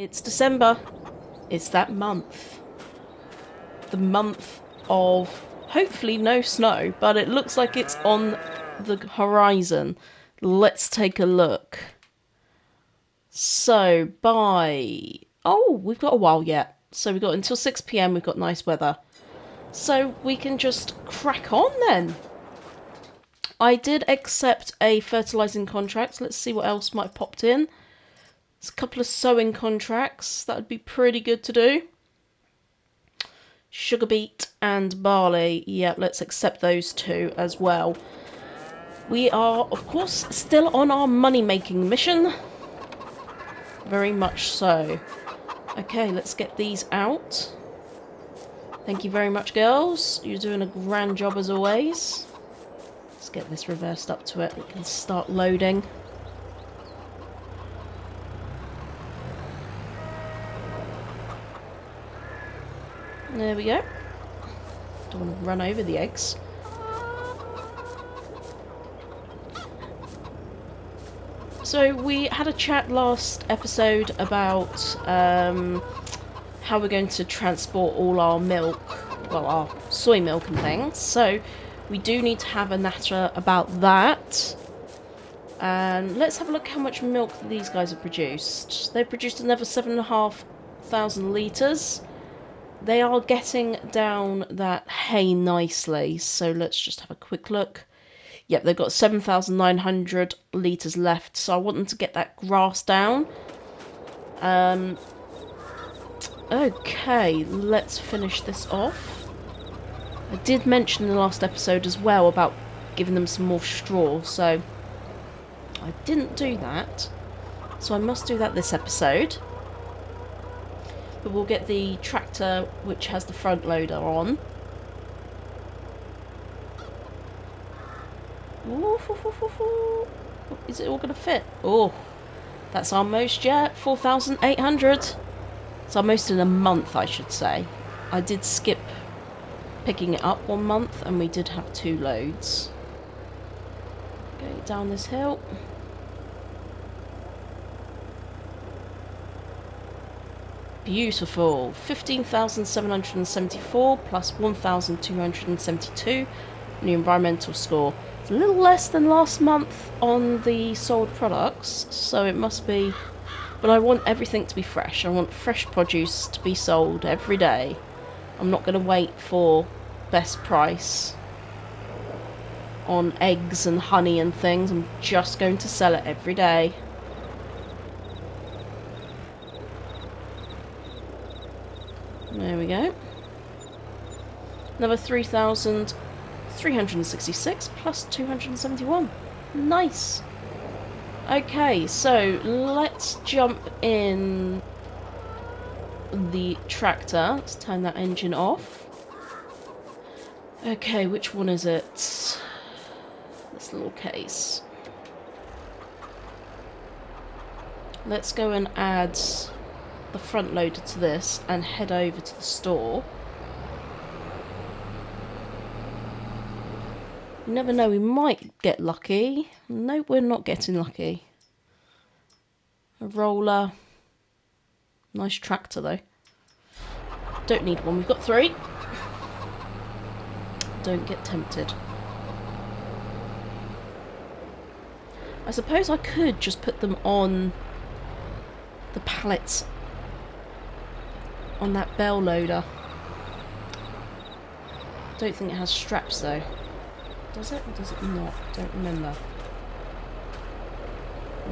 It's December. It's that month. The month of hopefully no snow, but it looks like it's on the horizon. Let's take a look. So, we've got a while yet. So we've got until 6 p.m. We've got nice weather. So we can just crack on then. I did accept a fertilising contract. Let's see what else might have popped in. There's a couple of sowing contracts. That would be pretty good to do. Sugar beet and barley. Yeah, let's accept those two as well. We are, of course, still on our money-making mission. Very much so. Okay, let's get these out. Thank you very much, girls. You're doing a grand job as always. Let's get this reversed up to it. We can start loading. There we go. Don't want to run over the eggs. So we had a chat last episode about how we're going to transport all our milk, well, our soy milk and things. So we do need to have a natter about that. And let's have a look how much milk these guys have produced. They've produced another 7,500 litres. They are getting down that hay nicely, so let's just have a quick look. Yep, they've got 7,900 litres left, so I want them to get that grass down. Okay, let's finish this off. I did mention in the last episode as well about giving them some more straw, so I didn't do that. So I must do that this episode. But we'll get the tractor which has the front loader on. Ooh, is it all going to fit? Oh, that's our most yet. 4,800. It's our most in a month, I should say. I did skip picking it up 1 month, and we did have 2 loads. Go down this hill. Beautiful. 15,774 plus 1,272 on the environmental score. It's a little less than last month on the sold products, so it must be. But I want everything to be fresh. I want fresh produce to be sold every day. I'm not going to wait for best price on eggs and honey and things. I'm just going to sell it every day. There we go. Another 3,366 plus 271. Nice. Okay, so let's jump in the tractor. Let's turn that engine off. Okay, which one is it? This little case. Let's go and add the front loader to this and head over to the store. You never know, we might get lucky. No, we're not getting lucky. A roller. Nice tractor though. Don't need one, we've got 3. Don't get tempted. I suppose I could just put them on the pallets on that bell loader. Don't think it has straps though. Does it or does it not? Don't remember.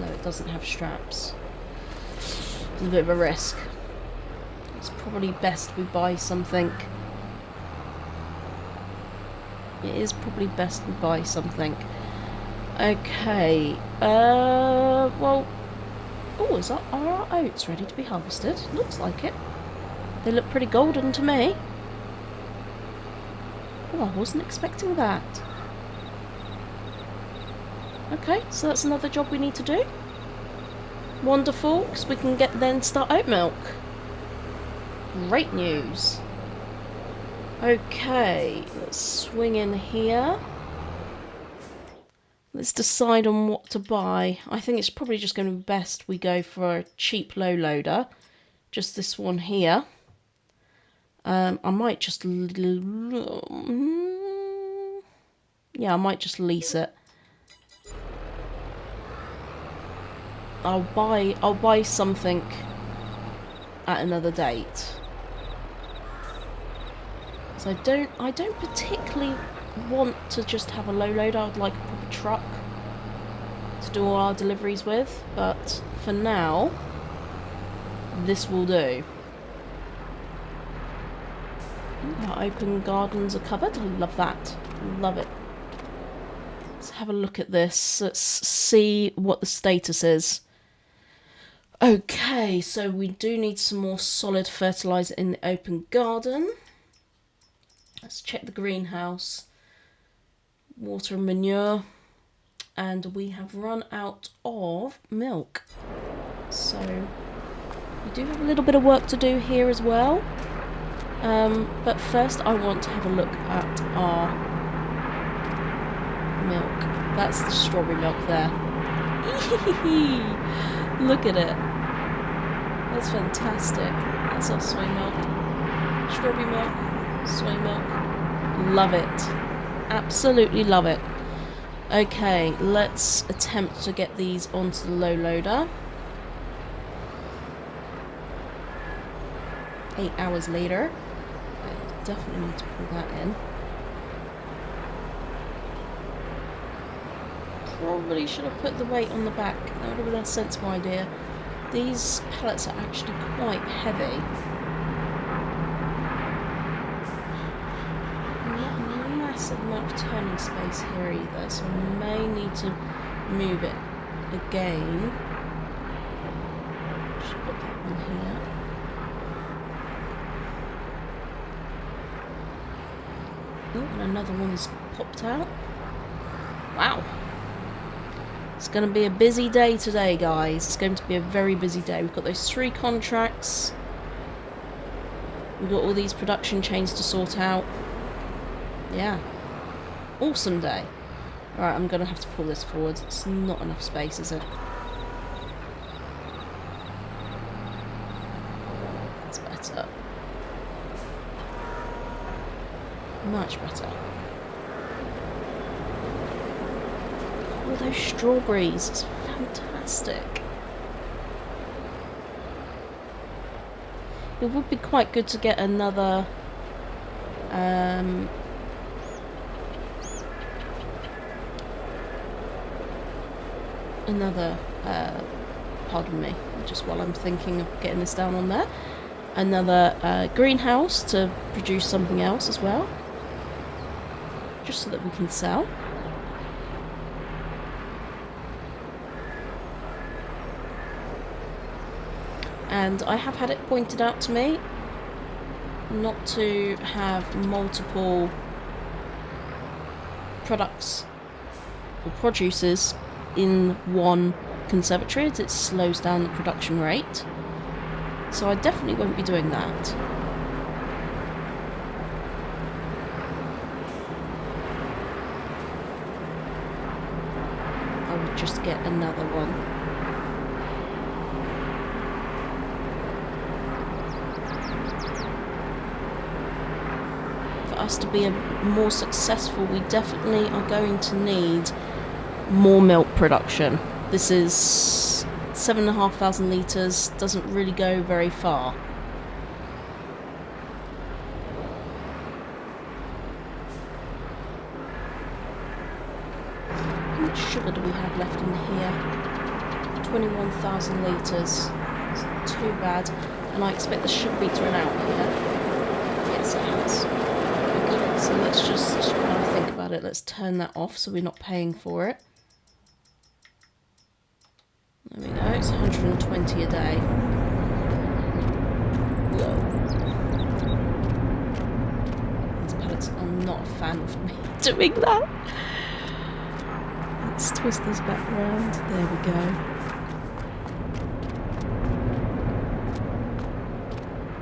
No, it doesn't have straps. It's a bit of a risk. It's probably best we buy something. It is probably best we buy something. Okay. Well. Oh, are our oats ready to be harvested? Looks like it. They look pretty golden to me. Oh, I wasn't expecting that. Okay, so that's another job we need to do. Wonderful, because we can then start oat milk. Great news. Okay, let's swing in here. Let's decide on what to buy. I think it's probably just going to be best we go for a cheap low loader. just this one here. I might just... yeah, I might just lease it. I'll buy something at another date. So I don't particularly want to just have a low loader. I'd like a proper truck to do all our deliveries with, but for now this will do. Our open gardens are covered. I love that. Love it. Let's have a look at this. Let's see what the status is. Okay, so we do need some more solid fertilizer in the open garden. Let's check the greenhouse. Water and manure. And we have run out of milk. So we do have a little bit of work to do here as well. But first I want to have a look at our milk. That's the strawberry milk there. Look at it. That's fantastic. That's our soy milk. Strawberry milk. Soy milk. Love it. Absolutely love it. Okay, let's attempt to get these onto the low loader. 8 hours later. I definitely need to pull that in. Probably should have put the weight on the back. That would have been a sensible idea. These pallets are actually quite heavy. Not a massive amount of turning space here either, so I may need to move it again. Just put that one here. Oh, and another one's popped out. Wow. It's going to be a busy day today, guys. It's going to be a very busy day. We've got those 3 contracts. We've got all these production chains to sort out. Yeah. Awesome day. Alright, I'm going to have to pull this forward. It's not enough space, is it? That's better. Much better. All those strawberries. It's fantastic. It would be quite good to get another pardon me, just while I'm thinking of getting this down on there, another greenhouse to produce something else as well, just so that we can sell. And I have had it pointed out to me not to have multiple products or producers in one conservatory, as it slows down the production rate. So I definitely won't be doing that. I would just get another one. Us to be more successful, we definitely are going to need more milk production. This is 7,500 litres, doesn't really go very far. How much sugar do we have left in here? 21,000 litres. It's not too bad, and I expect the sugar beet to run out here. Yes, it has. So let's just, when I think about it, let's turn that off so we're not paying for it. There we go, it's 120 a day. Whoa. These pallets are not a fan of me doing that. Let's twist this back around. There we go.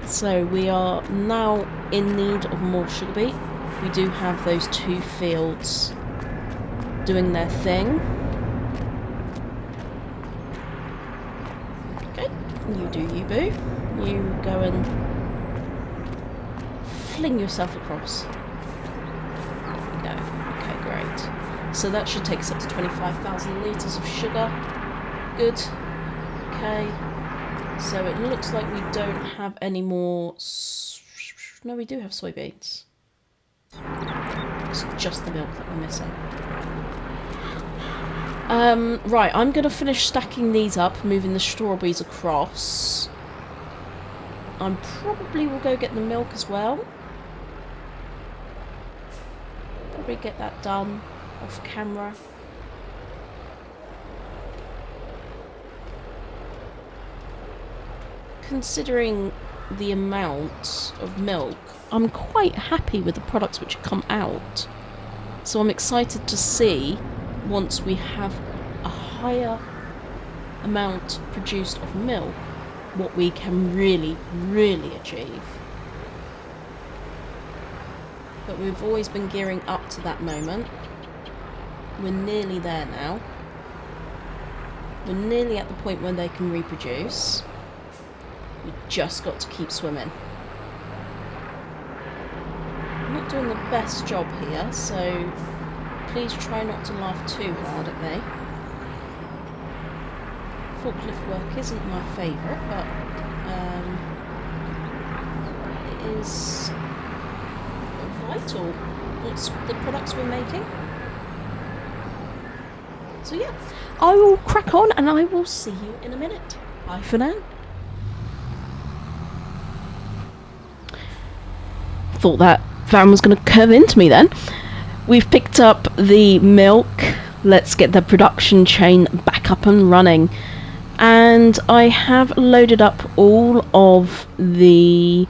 So we are now in need of more sugar beet. We do have those 2 fields doing their thing. Okay, you do you, boo. You go and fling yourself across. There we go. Okay, great. So that should take us up to 25,000 litres of sugar. Good. Okay. So it looks like we don't have any more... No, we do have soybeans. It's just the milk that we're missing. Right, I'm going to finish stacking these up, moving the strawberries across. I probably will go get the milk as well. Probably get that done off camera. Considering the amount of milk, I'm quite happy with the products which have come out. So I'm excited to see, once we have a higher amount produced of milk, what we can really achieve. But we've always been gearing up to that moment. We're nearly there now. We're nearly at the point when they can reproduce. We've just got to keep swimming. I'm not doing the best job here, so please try not to laugh too hard at me. Forklift work isn't my favourite, but it is vital. It's the products we're making. So yeah, I will crack on and I will see you in a minute. Bye for now. Thought that van was going to curve into me then. We've picked up the milk. Let's get the production chain back up and running. And I have loaded up all of the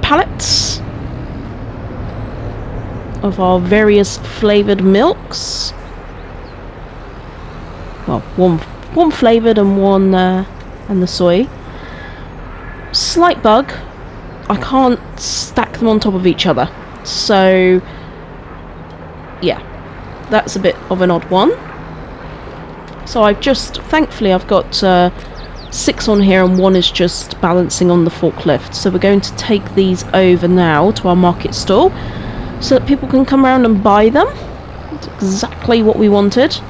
pallets of our various flavoured milks. Well, one flavoured and one and the soy. Slight bug, I can't stack them on top of each other, so yeah, that's a bit of an odd one. So thankfully I've got 6 on here and 1 is just balancing on the forklift. So we're going to take these over now to our market stall so that people can come around and buy them. That's exactly what we wanted.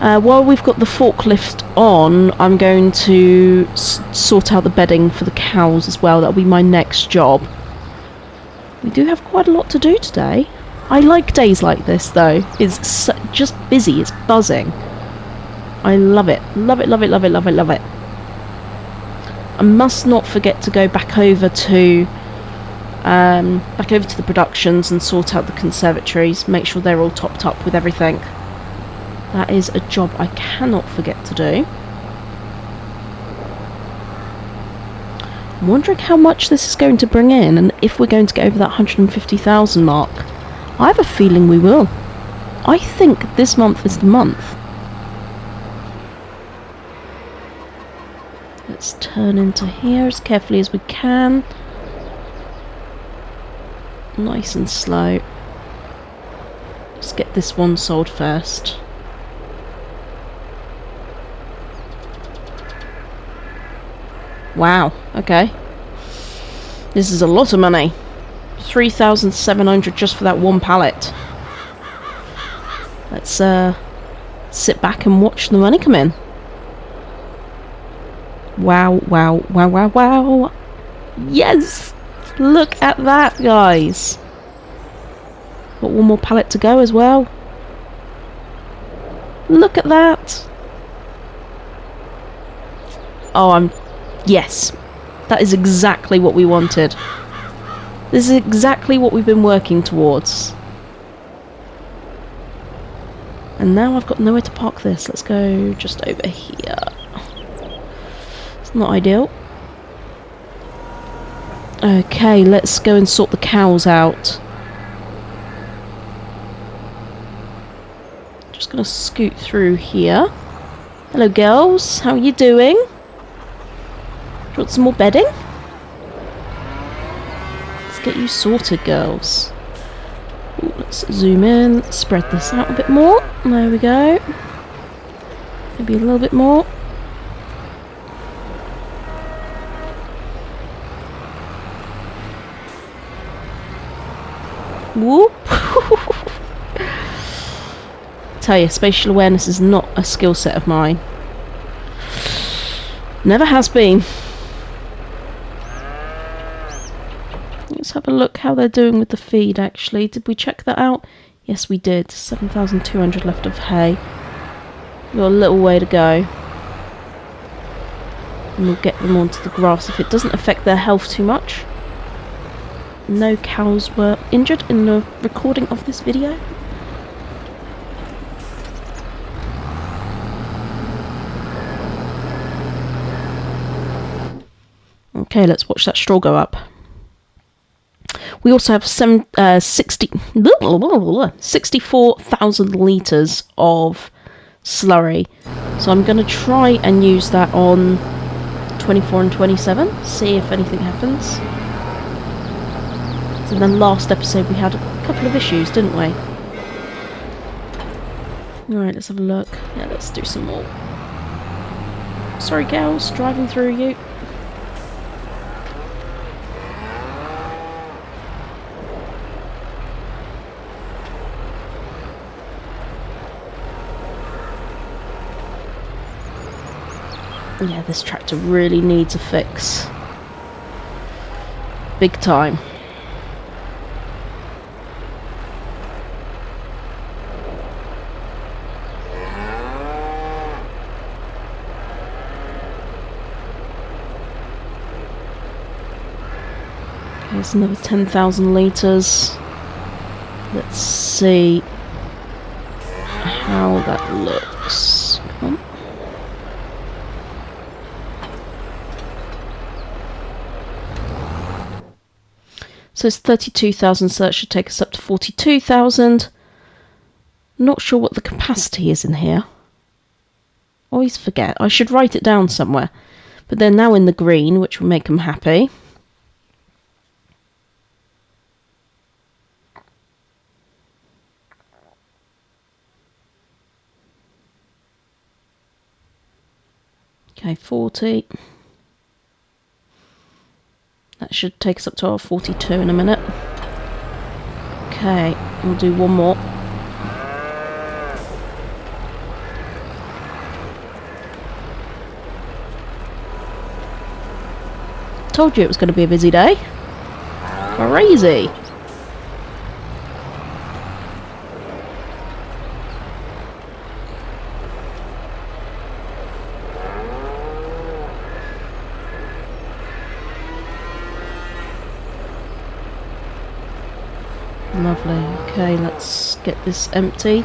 While we've got the forklift on, I'm going to sort out the bedding for the cows as well. That'll be my next job. We do have quite a lot to do today. I like days like this though. It's just busy, it's buzzing. I love it. Love it, love it, love it, love it, love it. I must not forget to go back over to the productions and sort out the conservatories. Make sure they're all topped up with everything. That is a job I cannot forget to do. I'm wondering how much this is going to bring in and if we're going to get over that 150,000 mark. I have a feeling we will. I think this month is the month. Let's turn into here as carefully as we can. Nice and slow. Let's get this one sold first. Wow, okay. This is a lot of money. 3,700 just for that one pallet. Let's sit back and watch the money come in. Wow, wow, wow, wow, wow. Yes! Look at that, guys. Got one more pallet to go as well. Look at that. Oh, yes. That is exactly what we wanted. This is exactly what we've been working towards. And now I've got nowhere to park this. Let's go just over here. It's not ideal. Okay, let's go and sort the cows out. Just gonna scoot through here. Hello girls, how are you doing? Do you want some more bedding? Let's get you sorted, girls. Ooh, let's zoom in, spread this out a bit more. There we go. Maybe a little bit more. Whoop! Tell you, spatial awareness is not a skill set of mine. Never has been. Let's have a look how they're doing with the feed, actually. Did we check that out? Yes, we did. 7,200 left of hay. We've got a little way to go. And we'll get them onto the grass if it doesn't affect their health too much. No cows were injured in the recording of this video. Okay, let's watch that straw go up. We also have 64,000 litres of slurry. So I'm going to try and use that on 24 and 27, see if anything happens. So in the last episode we had a couple of issues, didn't we? Alright, let's have a look. Yeah, let's do some more. Sorry cows, driving through you. Yeah, this tractor really needs a fix. Big time. Here's another 10,000 litres. Let's see how that looks. Come on. So it's 32,000, so that should take us up to 42,000. Not sure what the capacity is in here. Always forget. I should write it down somewhere. But they're now in the green, which will make them happy. Okay, 40. That should take us up to our 42 in a minute. Okay, we'll do one more. Told you it was going to be a busy day. Crazy. Lovely. Okay, let's get this emptied.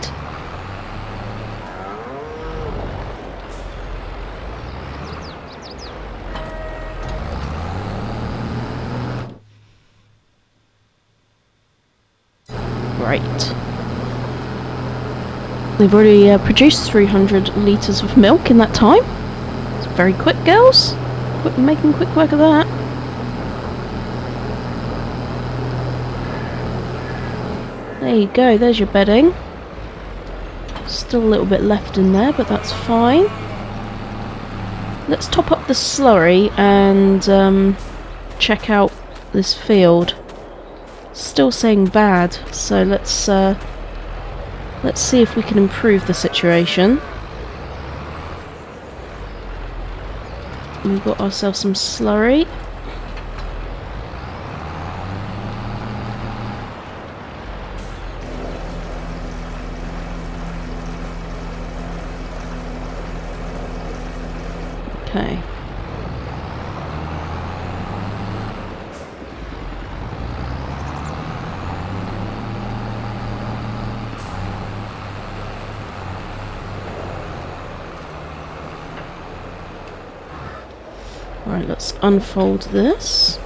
Right. They've already produced 300 litres of milk in that time. It's very quick, girls. Making quick work of that. There you go, there's your bedding. Still a little bit left in there, but that's fine. Let's top up the slurry and check out this field. Still saying bad, so let's see if we can improve the situation. We've got ourselves some slurry. Okay. Right, let's unfold this.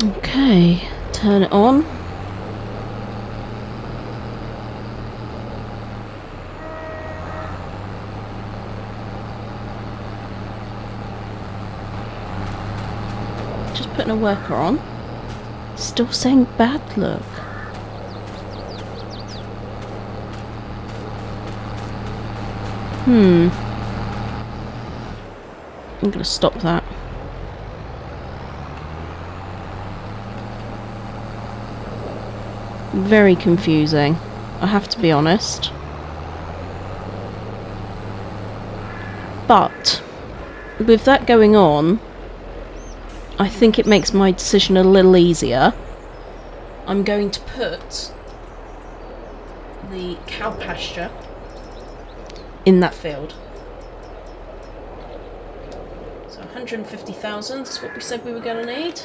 Okay, turn it on. Just putting a worker on. Still saying bad luck. I'm gonna stop that. Very confusing, I have to be honest. But with that going on, I think it makes my decision a little easier. I'm going to put the cow pasture in that field. So 150,000 is what we said we were going to need.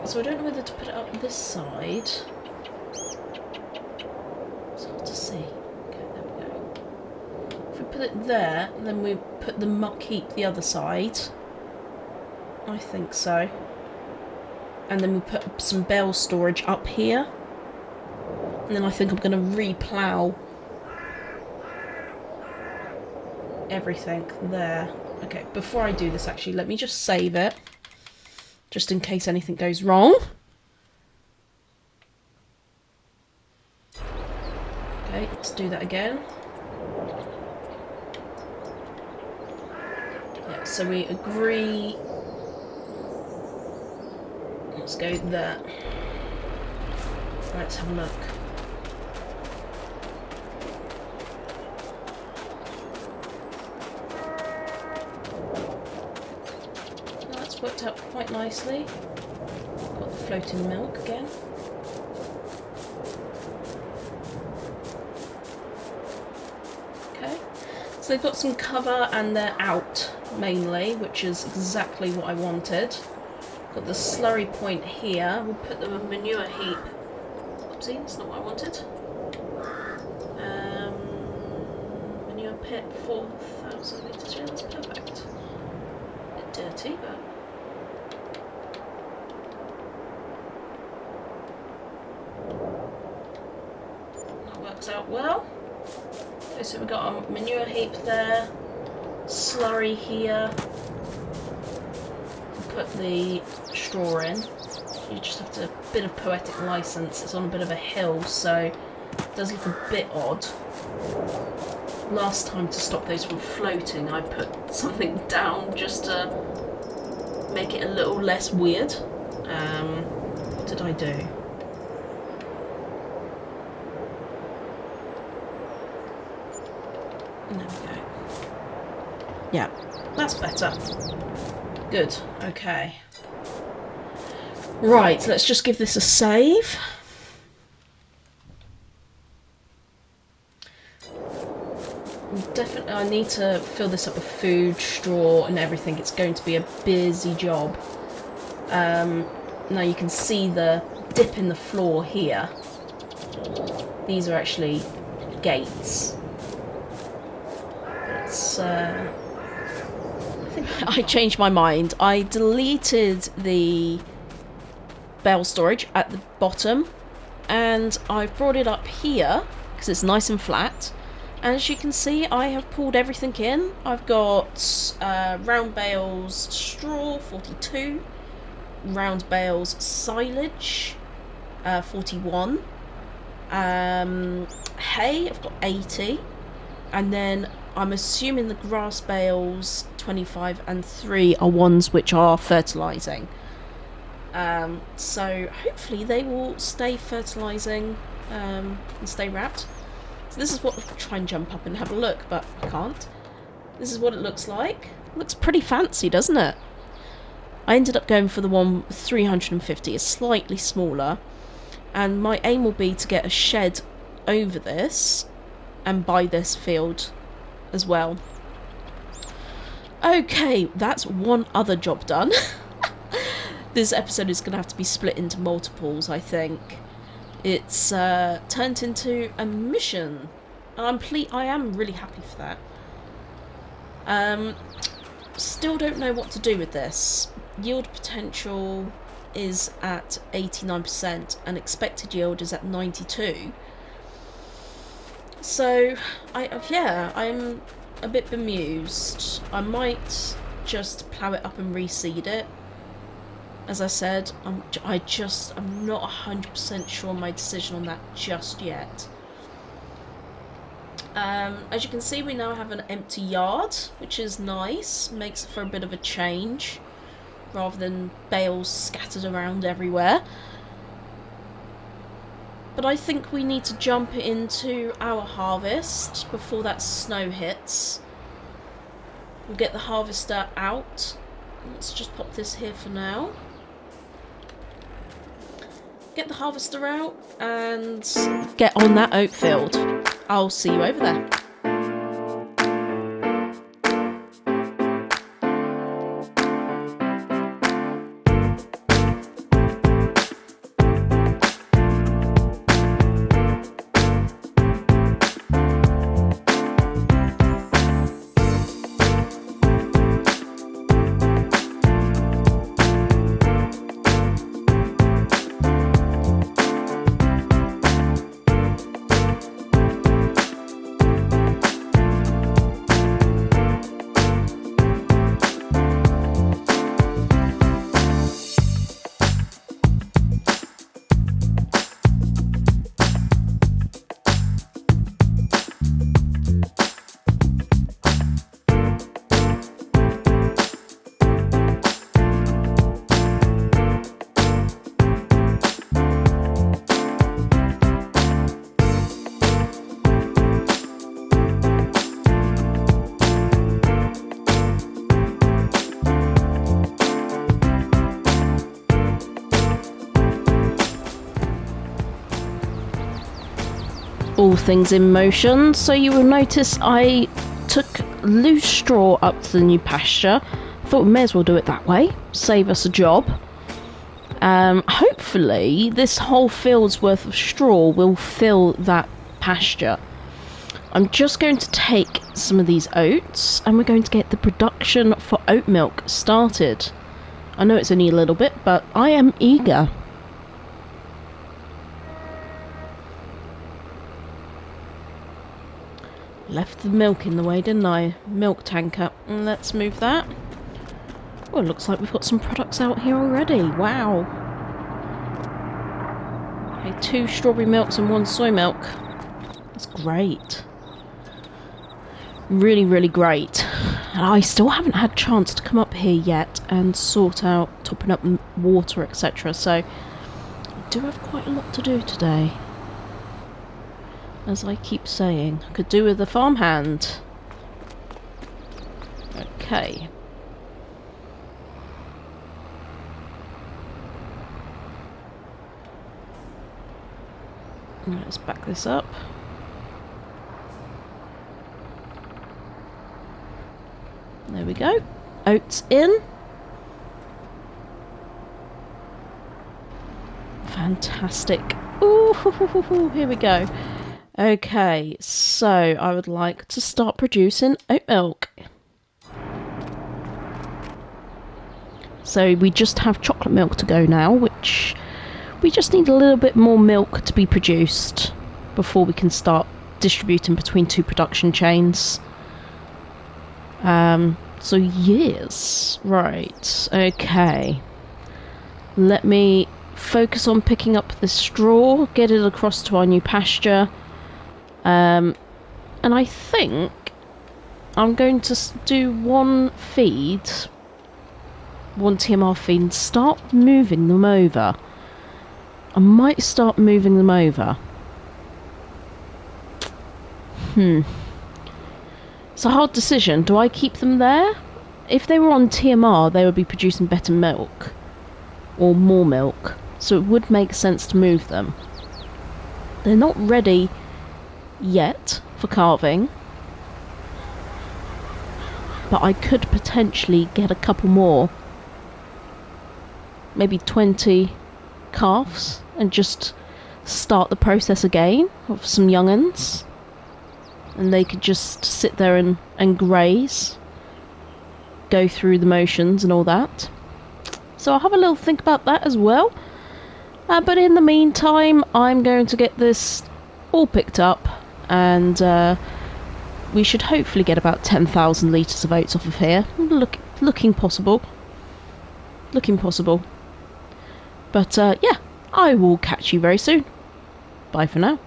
So I don't know whether to put it up this side. It's hard to see. Okay, there we go. If we put it there, then we put the muck heap the other side. I think so. And then we put some bale storage up here. And then I think I'm going to re-plough everything there. Okay, before I do this actually, let me just save it. Just in case anything goes wrong. Okay, let's do that again. Yeah, so we agree. Let's go there. Let's have a look. That's worked out quite nicely. Got the floating milk again. Okay, so they've got some cover and they're out mainly, which is exactly what I wanted. Got the slurry point here. We'll put the manure heap. Oopsie, that's not what I wanted. Manure pit, 4,000 litres. Yeah, that's perfect. A bit dirty, but that works out well. Okay, so we've got a manure heap there, slurry here. Put the straw in. You just have to a bit of poetic license. It's on a bit of a hill, so it does look a bit odd. Last time, to stop those from floating, I put something down just to make it a little less weird. What did I do? There we go. Yeah, that's better. Good, okay. Right, let's just give this a save. Definitely, I need to fill this up with food, straw and everything. It's going to be a busy job. Now you can see the dip in the floor here. These are actually gates. But it's... I changed my mind. I deleted the bale storage at the bottom and I've brought it up here because it's nice and flat, and as you can see I have pulled everything in. I've got round bales straw 42, round bales silage 41, hay I've got 80, and then I'm assuming the grass bales 25 and 3 are ones which are fertilising. So hopefully they will stay fertilising and stay wrapped. So this is what, I'll try and jump up and have a look, but I can't. This is what it looks like. It looks pretty fancy, doesn't it? I ended up going for the one 350, it's slightly smaller, and my aim will be to get a shed over this and buy this field as well. Okay, that's one other job done. This episode is going to have to be split into multiples, I think. It's turned into a mission, and I am really happy for that. Still don't know what to do with this. Yield potential is at 89% and expected yield is at 92%. So, I'm a bit bemused. I might just plough it up and reseed it. As I said, I'm not 100% sure on my decision on that just yet. As you can see, we now have an empty yard, which is nice. Makes for a bit of a change, rather than bales scattered around everywhere. But I think we need to jump into our harvest before that snow hits. We'll get the harvester out. Let's just pop this here for now. Get the harvester out and get on that oat field. I'll see you over there. All things in motion, so you will notice I took loose straw up to the new pasture. Thought we may as well do it that way, save us a job. Hopefully this whole field's worth of straw will fill that pasture. I'm just going to take some of these oats and we're going to get the production for oat milk started. I know it's only a little bit, but I am eager. Left the milk in the way, didn't I? Milk tanker. Let's move that. Oh, it looks like we've got some products out here already. Wow. Okay, 2 strawberry milks and 1 soy milk. That's great. Really, really great. And I still haven't had a chance to come up here yet and sort out topping up water, etc. So, I do have quite a lot to do today. As I keep saying, I could do with a farmhand. Okay. Let's back this up. There we go. Oats in. Fantastic. Ooh, here we go. Okay, so I would like to start producing oat milk. So we just have chocolate milk to go now, which we just need a little bit more milk to be produced before we can start distributing between 2 production chains. So yes, right, okay. Let me focus on picking up the straw, get it across to our new pasture. And I think I'm going to do 1 feed, 1 TMR feed, and start moving them over. I might start moving them over. It's a hard decision. Do I keep them there? If they were on TMR, they would be producing better milk. Or more milk. So it would make sense to move them. They're not ready yet for calving. But I could potentially get a couple more. Maybe 20 calves. And just start the process again of some young'uns. And they could just sit there and graze. Go through the motions and all that. So I'll have a little think about that as well. But in the meantime, I'm going to get this all picked up and we should hopefully get about 10,000 litres of oats off of here. Looking possible. Looking possible. But yeah, I will catch you very soon. Bye for now.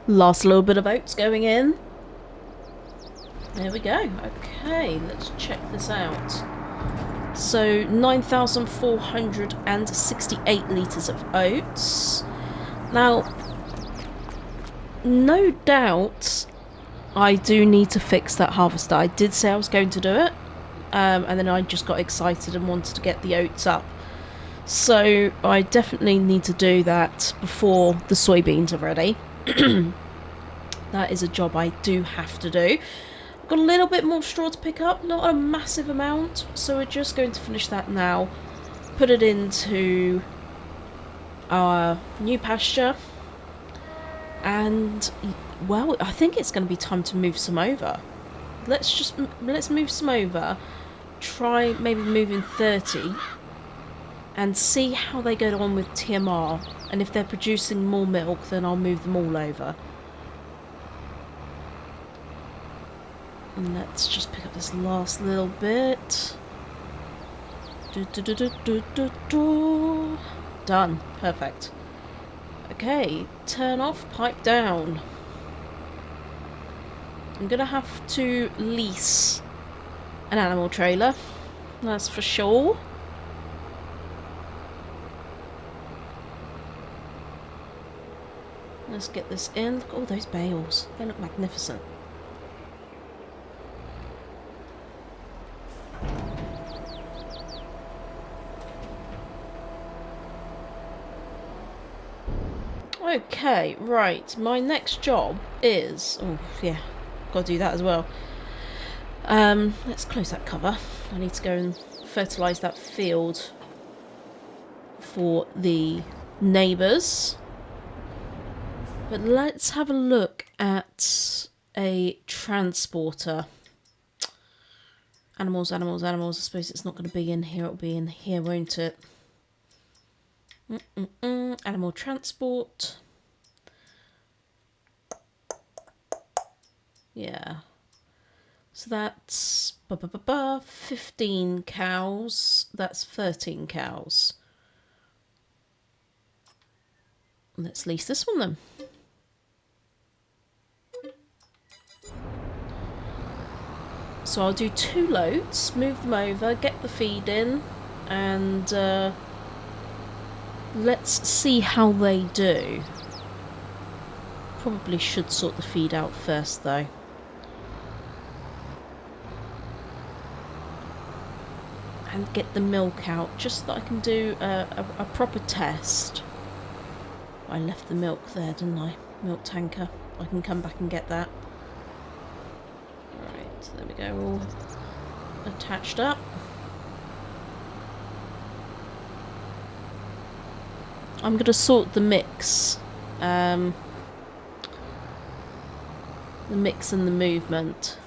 Last little bit of oats going in. There we go. Okay, let's check this out. So 9,468 litres of oats. Now, no doubt I do need to fix that harvester. I did say I was going to do it, and then I just got excited and wanted to get the oats up. So I definitely need to do that before the soybeans are ready. That is a job I do have to do. I've got a little bit more straw to pick up, not a massive amount, so we're just going to finish that now. Put it into our new pasture, and well, I think it's going to be time to move some over. Let's move some over. Try maybe moving 30 and see how they get on with TMR, and if they're producing more milk, then I'll move them all over. And let's just pick up this last little bit. Done. Perfect. Okay, turn off, pipe down. I'm gonna have to lease an animal trailer, that's for sure. Let's get this in. Look at all those bales. They look magnificent. Okay, right. My next job is... oh, yeah. Gotta do that as well. Let's close that cover. I need to go and fertilise that field for the neighbours. But let's have a look at a transporter. Animals, animals, animals. I suppose it's not going to be in here. It'll be in here, won't it? Animal transport. Yeah. So that's 15 cows. That's 13 cows. Let's lease this one then. So I'll do 2 loads, move them over, get the feed in, and let's see how they do. Probably should sort the feed out first though. And get the milk out, just so that I can do a proper test. I left the milk there, didn't I? Milk tanker. I can come back and get that. Right, there we go, all attached up. I'm going to sort the mix. The mix and the movement.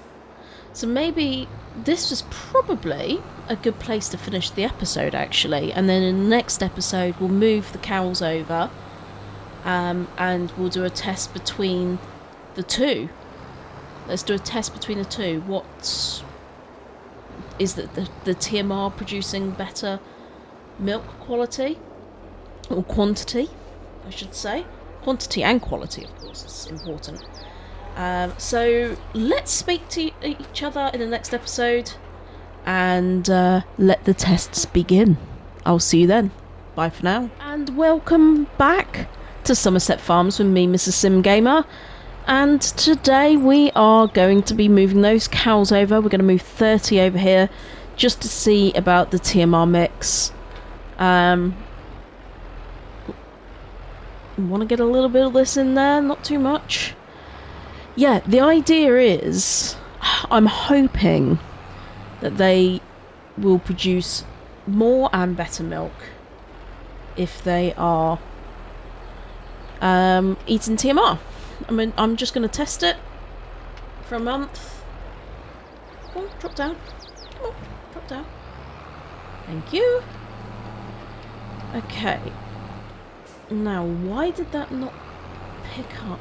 So maybe this was probably a good place to finish the episode, actually. And then in the next episode, we'll move the cows over. And we'll do a test between the two. Let's do a test between the two. What is the TMR producing better milk quality or quantity, I should say. Quantity and quality, of course, is important. So let's speak to each other in the next episode and let the tests begin. I'll see you then. Bye for now. And welcome back to Somerset Farms with me, Mrs. Sim Gamer. And today we are going to be moving those cows over. We're going to move 30 over here just to see about the TMR mix. Want to get a little bit of this in there, not too much. Yeah, the idea is, I'm hoping that they will produce more and better milk if they are eating TMR. I mean, I'm just going to test it for a month. Come on, drop down. Come on, drop down. Thank you. Okay. Now, why did that not pick up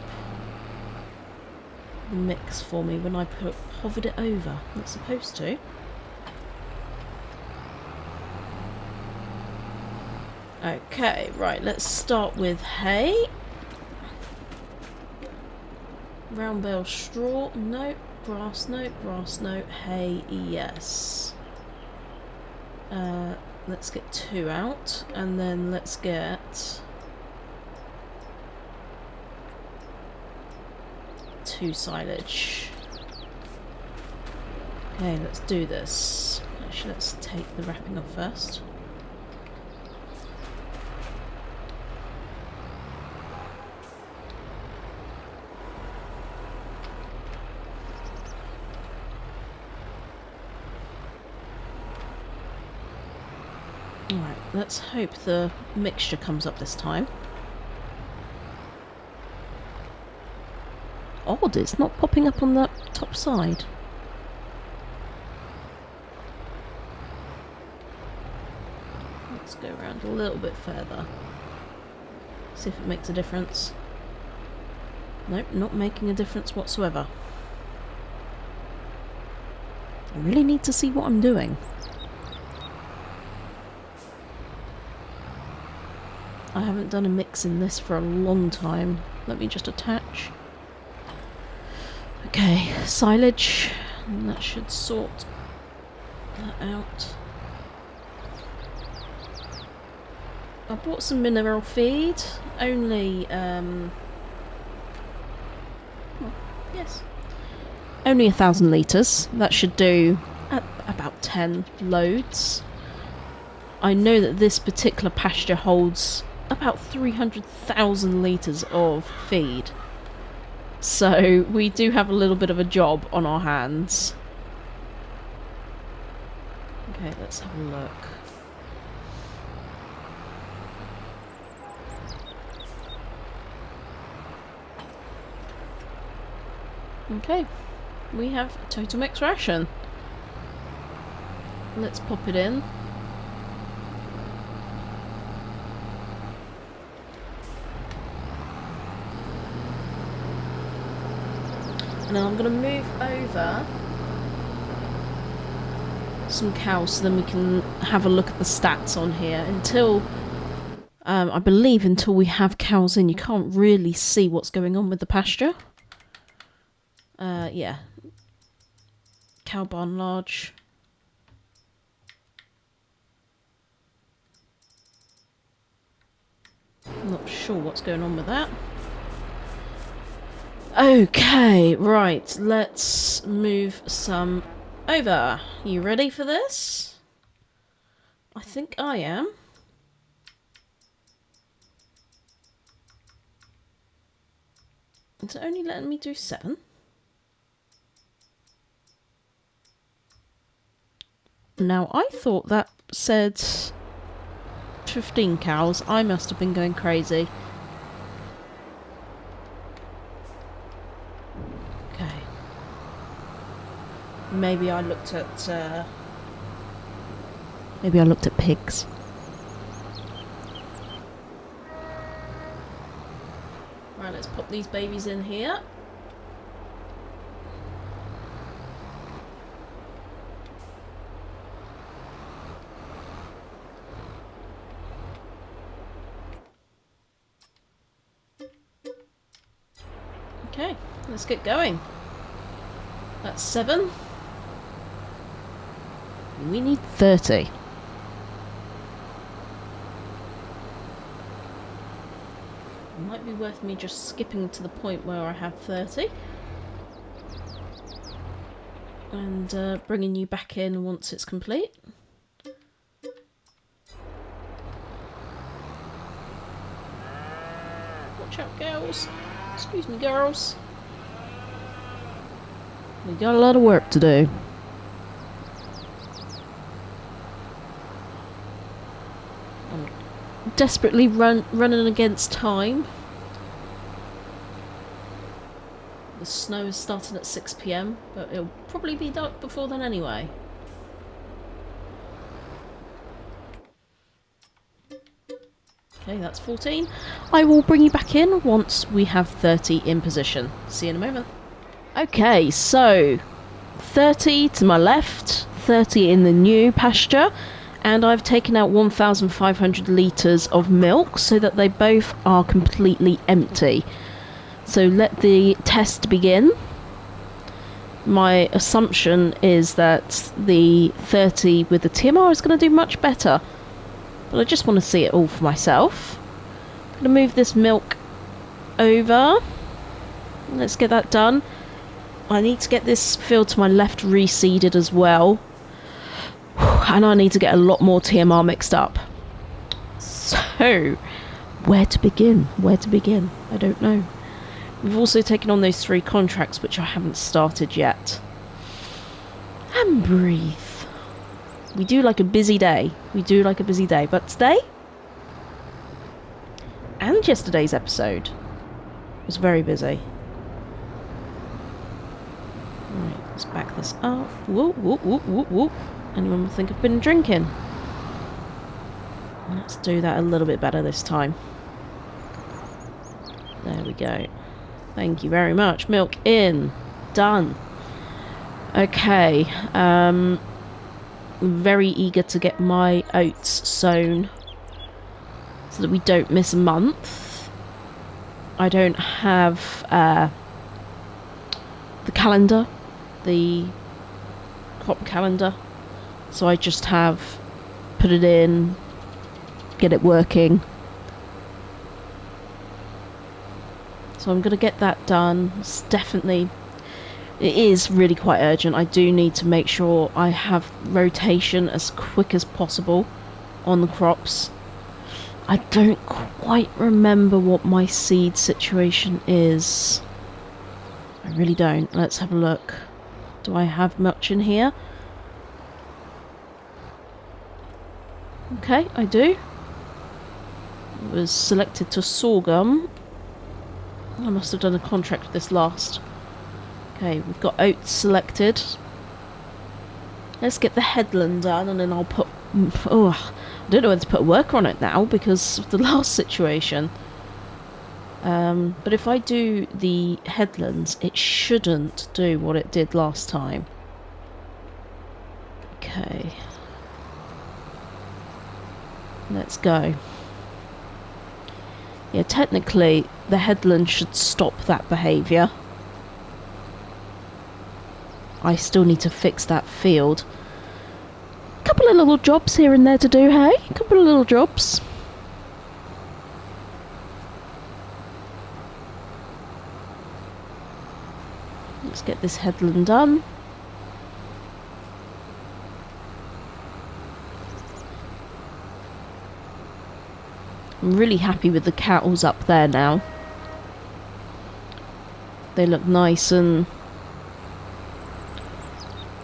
the mix for me when I hovered it over? It's supposed to. Okay, right, let's start with hay. Round bale straw, no. Grass, no. Grass, no. Hay, yes. Let's get 2 out, and then let's get 2 silage. Okay, let's do this. Actually, let's take the wrapping off first. Alright, let's hope the mixture comes up this time. Odd, it's not popping up on that top side. Let's go around a little bit further. See if it makes a difference. Nope, not making a difference whatsoever. I really need to see what I'm doing. I haven't done a mix in this for a long time. Let me just attach. Okay, silage. And that should sort that out. I bought some mineral feed. Only, yes. Only 1,000 litres. That should do about 10 loads. I know that this particular pasture holds about 300,000 litres of feed. So we do have a little bit of a job on our hands. Okay, let's have a look. Okay, we have a total mix ration. Let's pop it in. And then I'm going to move over some cows so then we can have a look at the stats on here. Until, I believe until we have cows in, you can't really see what's going on with the pasture. Yeah. Cow barn large. I'm not sure what's going on with that. Okay, right, let's move some over. You ready for this? I think I am. Is it only letting me do 7? Now, I thought that said 15 cows. I must have been going crazy. Okay. Maybe I looked at pigs. Right, let's pop these babies in here. Okay, let's get going. That's 7. We need 30. It might be worth me just skipping to the point where I have 30. And bringing you back in once it's complete. Watch out, girls. Excuse me, girls. We got a lot of work to do. I'm desperately running against time. The snow is starting at 6 PM, but it'll probably be dark before then anyway. Okay, that's 14. I will bring you back in once we have 30 in position. See you in a moment. Okay, so 30 to my left, 30 in the new pasture, and I've taken out 1,500 litres of milk so that they both are completely empty. So let the test begin. My assumption is that the 30 with the TMR is going to do much better, but I just want to see it all for myself. I'm going to move this milk over. Let's get that done. I need to get this field to my left reseeded as well. And I need to get a lot more TMR mixed up. So, where to begin? Where to begin? I don't know. We've also taken on those 3 contracts which I haven't started yet. And breathe. We do like a busy day. We do like a busy day. But today, and yesterday's episode, was very busy. Right, let's back this up. Whoop, whoop, whoop, whoop, whoop. Anyone would think I've been drinking. Let's do that a little bit better this time. There we go. Thank you very much. Milk in. Done. Okay. Very eager to get my oats sown so that we don't miss a month. I don't have the calendar, the crop calendar, so I just have put it in, get it working. So I'm going to get that done. It's definitely, it is really quite urgent. I do need to make sure I have rotation as quick as possible on the crops. I don't quite remember what my seed situation is. I really don't. Let's have a look. Do I have much in here? Okay, I do. It was selected to sorghum. I must have done a contract with this last. Okay, we've got oats selected. Let's get the headland done and then I'll put... Oh, I don't know whether to put a worker on it now because of the last situation. But if I do the headlands, it shouldn't do what it did last time. Okay. Let's go. Yeah, technically, the headland should stop that behaviour. I still need to fix that field. A couple of little jobs here and there to do, hey? A couple of little jobs. Let's get this headland done. I'm really happy with the cows up there now. They look nice and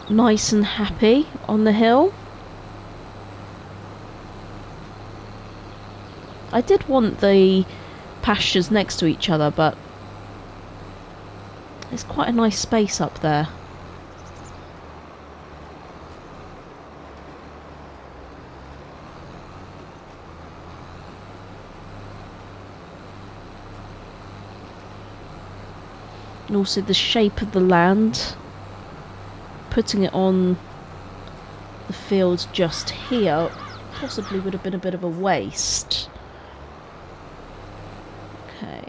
happy on the hill. I did want the pastures next to each other, but there's quite a nice space up there. And also the shape of the land, putting it on the field just here possibly would have been a bit of a waste. Okay.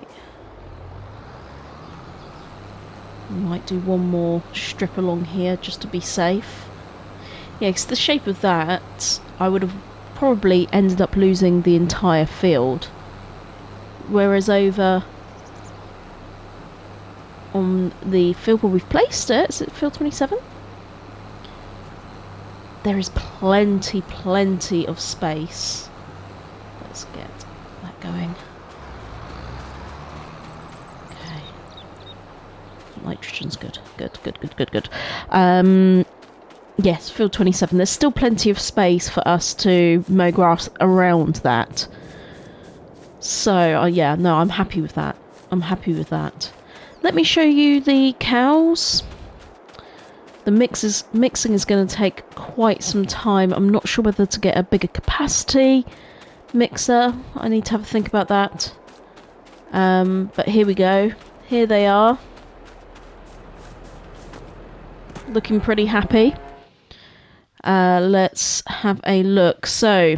Might do one more strip along here just to be safe. Yeah, because the shape of that, I would have probably ended up losing the entire field. Whereas over on the field where we've placed it, is it field 27? There is plenty of space. Let's get that going. Okay. Nitrogen's good. Good. Yes, field 27. There's still plenty of space for us to mow grass around that. So, yeah, no, I'm happy with that. Let me show you the cows. The mixing is going to take quite some time. I'm not sure whether to get a bigger capacity mixer. I need to have a think about that. But here we go. Here they are. Looking pretty happy. Let's have a look. So,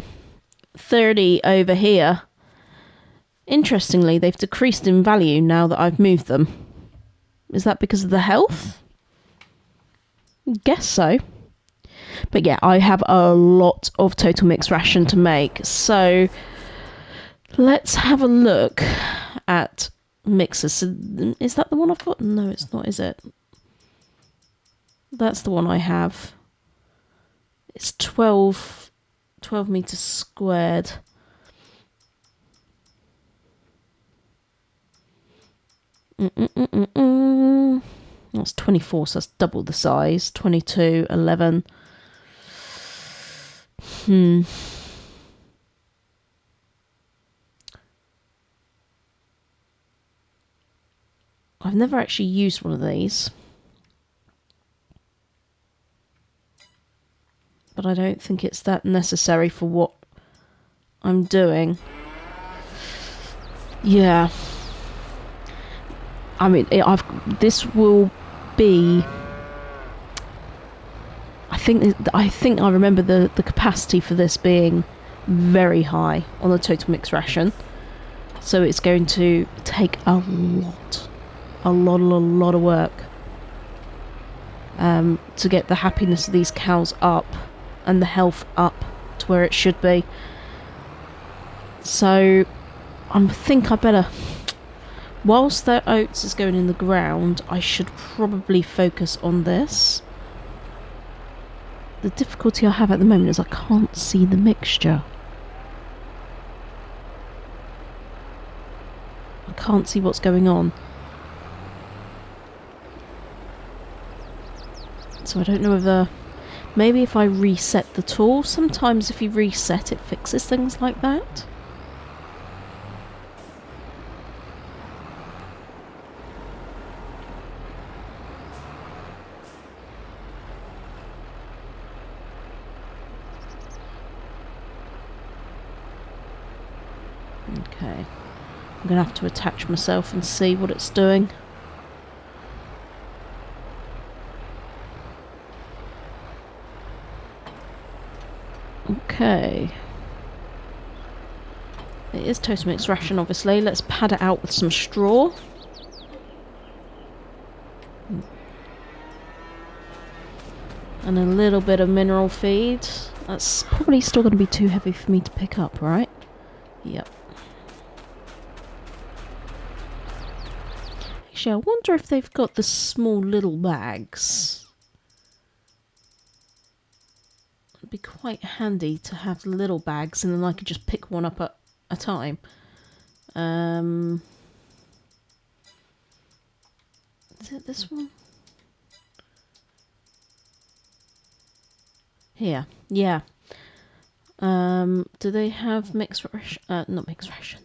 30 over here. Interestingly, they've decreased in value now that I've moved them. Is that because of the health? Guess so. But yeah, I have a lot of total mixed ration to make. So, let's have a look at mixers. So, is that the one I've got? No, it's not, is it? That's the one I have. It's 12 meters squared. That's 24, so that's double the size. 22, 11. I've never actually used one of these. But I don't think it's that necessary for what I'm doing. Yeah. I mean, this will be... I think I remember the capacity for this being very high on the total mixed ration. So it's going to take a lot of work to get the happiness of these cows up and the health up to where it should be. So I think I better, whilst their oats is going in the ground, I should probably focus on this. The difficulty I have at the moment is I can't see the mixture. I can't see what's going on. So I don't know whether... Maybe if I reset the tool, sometimes if you reset it fixes things like that. Okay, I'm going to have to attach myself and see what it's doing. Okay. It is total mixed ration, obviously. Let's pad it out with some straw. And a little bit of mineral feed. That's probably still going to be too heavy for me to pick up, right? Yep. Actually, I wonder if they've got the small little bags. It'd be quite handy to have little bags and then I could just pick one up at a time. Is it this one? Here, yeah. Do they have mixed ration? Not mixed ration.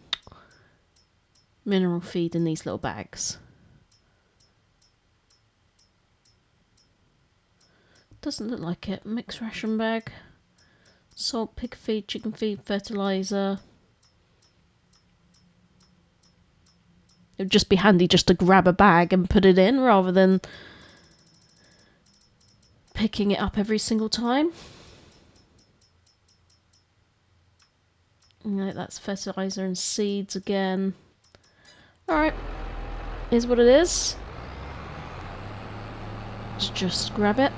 Mineral feed in these little bags. Doesn't look like it. Mixed ration bag. Salt, pig feed, chicken feed, fertilizer. It would just be handy just to grab a bag and put it in rather than picking it up every single time. No, that's fertilizer and seeds again. Alright. Here's what it is. Let's just grab it.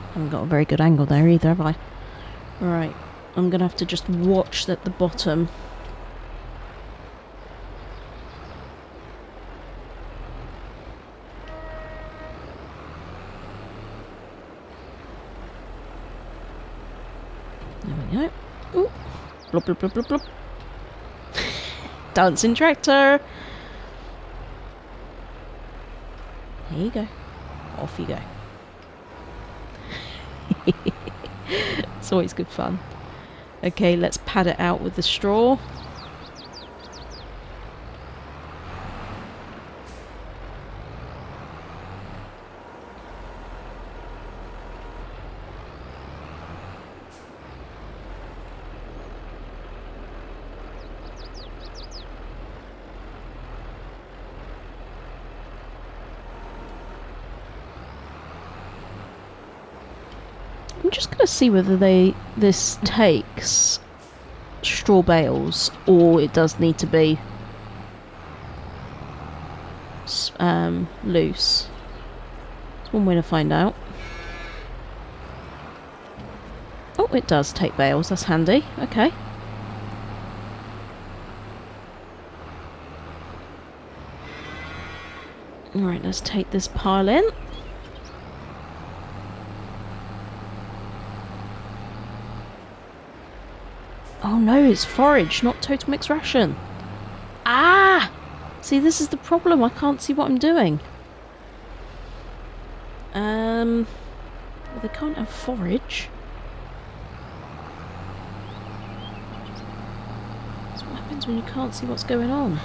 I haven't got a very good angle there either, have I? Right, I'm going to have to just watch at the bottom. There we go. Ooh. Blop, blop, blop, blop, blop. Dancing tractor! Here you go. Off you go. It's always good fun. Okay, let's pad it out with the straw. I'm just going to see whether this takes straw bales or it does need to be loose. It's one way to find out. Oh, it does take bales. That's handy. Okay. Alright, let's take this pile in. Oh no, it's forage, not total mixed ration. Ah! See, this is the problem. I can't see what I'm doing. Well, they can't have forage. That's what happens when you can't see what's going on.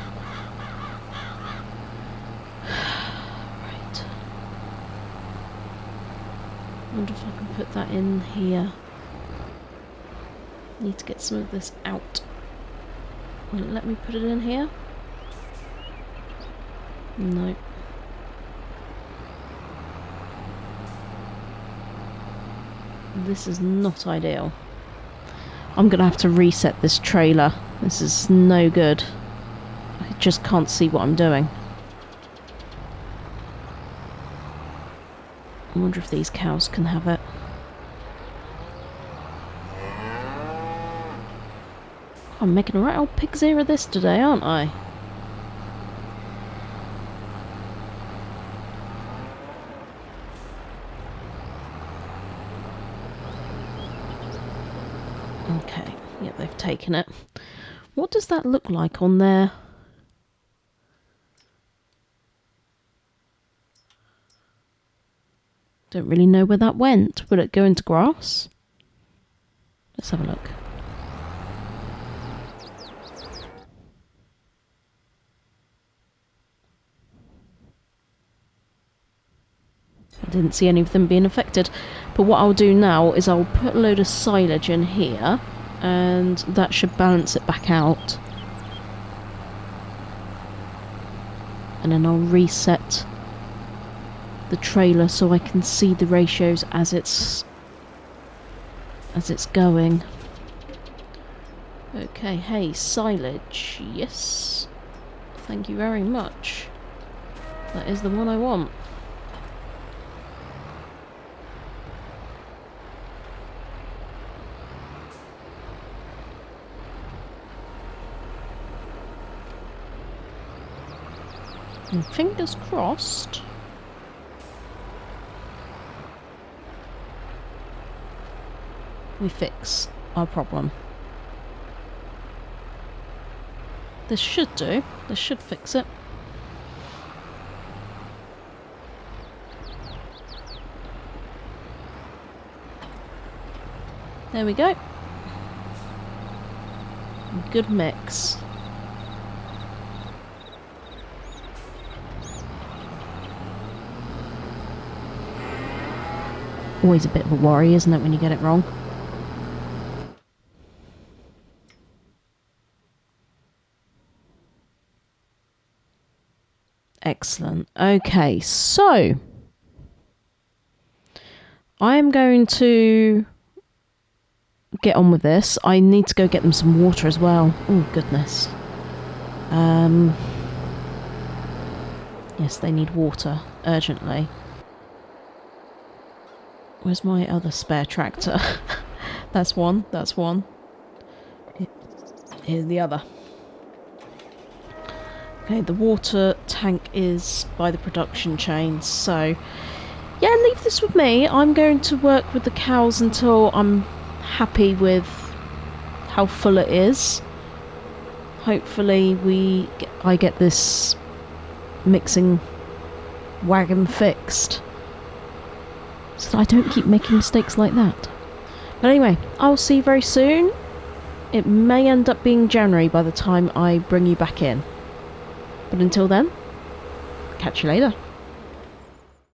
Right. I wonder if I can put that in here. Need to get some of this out. Will it let me put it in here? No. This is not ideal. I'm gonna have to reset this trailer. This is no good. I just can't see what I'm doing. I wonder if these cows can have it. I'm making a right old pig's ear of this today, aren't I? Okay, yeah, they've taken it. What does that look like on there? Don't really know where that went. Will it go into grass? Let's have a look. I didn't see any of them being affected. But what I'll do now is I'll put a load of silage in here, and that should balance it back out. And then I'll reset the trailer so I can see the ratios as it's going. Okay, hey, silage, yes. Thank you very much. That is the one I want. And fingers crossed. We fix our problem. This should do. This should fix it. There we go. Good mix. Always a bit of a worry, isn't it, when you get it wrong? Excellent. Okay, so I am going to get on with this. I need to go get them some water as well. Oh, goodness. Yes, they need water urgently. Where's my other spare tractor? That's one, that's one. Here's the other. Okay, the water tank is by the production chain, so yeah, leave this with me. I'm going to work with the cows until I'm happy with how full it is. Hopefully I get this mixing wagon fixed, so that I don't keep making mistakes like that. But anyway, I'll see you very soon. It may end up being January by the time I bring you back in. But until then, catch you later.